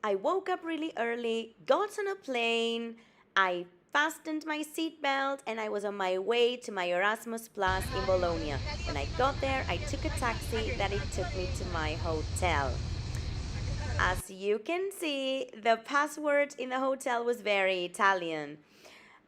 I woke up really early, got on a plane, I fastened my seatbelt, and I was on my way to my Erasmus Plus in Bologna. When I got there, I took a taxi that it took me to my hotel. As you can see, the password in the hotel was very Italian.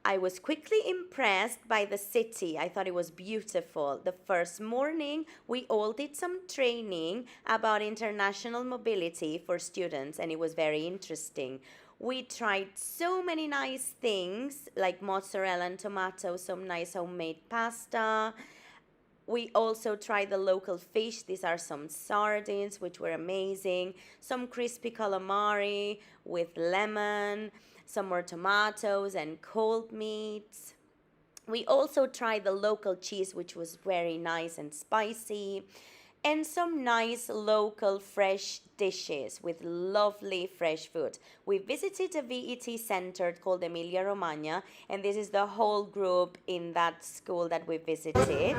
I was quickly impressed by the city. I thought it was beautiful. The first morning, we all did some training about international mobility for students, and it was very interesting. We tried so many nice things like mozzarella and tomato, some nice homemade pasta. We also tried the local fish. These are some sardines, which were amazing. Some crispy calamari with lemon, some more tomatoes and cold meats. We also tried the local cheese, which was very nice and spicy, and some nice local fresh dishes with lovely fresh food. We visited a VET center called Emilia Romagna, and this is the whole group in that school that we visited.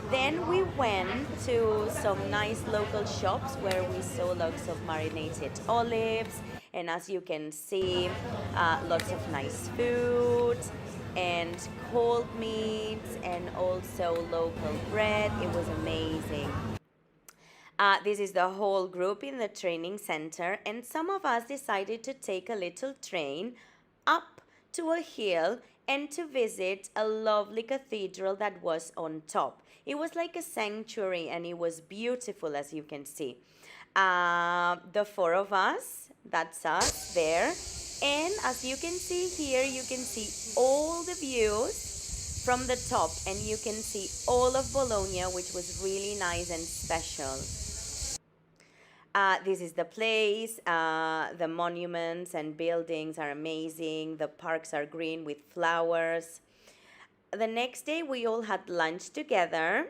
Then we went to some nice local shops where we saw lots of marinated olives, and as you can see, lots of nice food and cold meats and also local bread. It was amazing. This is the whole group in the training center, and some of us decided to take a little train up to a hill and to visit a lovely cathedral that was on top. It was like a sanctuary and it was beautiful, as you can see. The four of us, that's us there. And as you can see here, you can see all the views from the top, and you can see all of Bologna, which was really nice and special. This is the place. The monuments and buildings are amazing. The parks are green with flowers. The next day, we all had lunch together.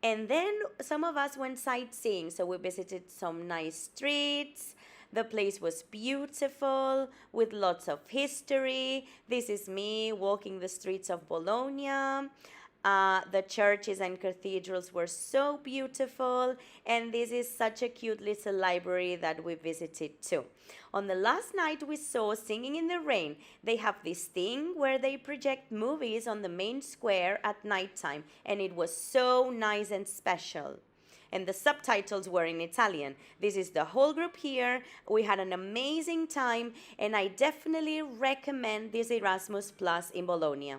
And then some of us went sightseeing. So we visited some nice streets. The place was beautiful with lots of history. This is me walking the streets of Bologna. The churches and cathedrals were so beautiful, and this is such a cute little library that we visited too. On the last night, we saw Singing in the Rain. They have this thing where they project movies on the main square at nighttime, and it was so nice and special. And the subtitles were in Italian. This is the whole group here. We had an amazing time, and I definitely recommend this Erasmus Plus in Bologna.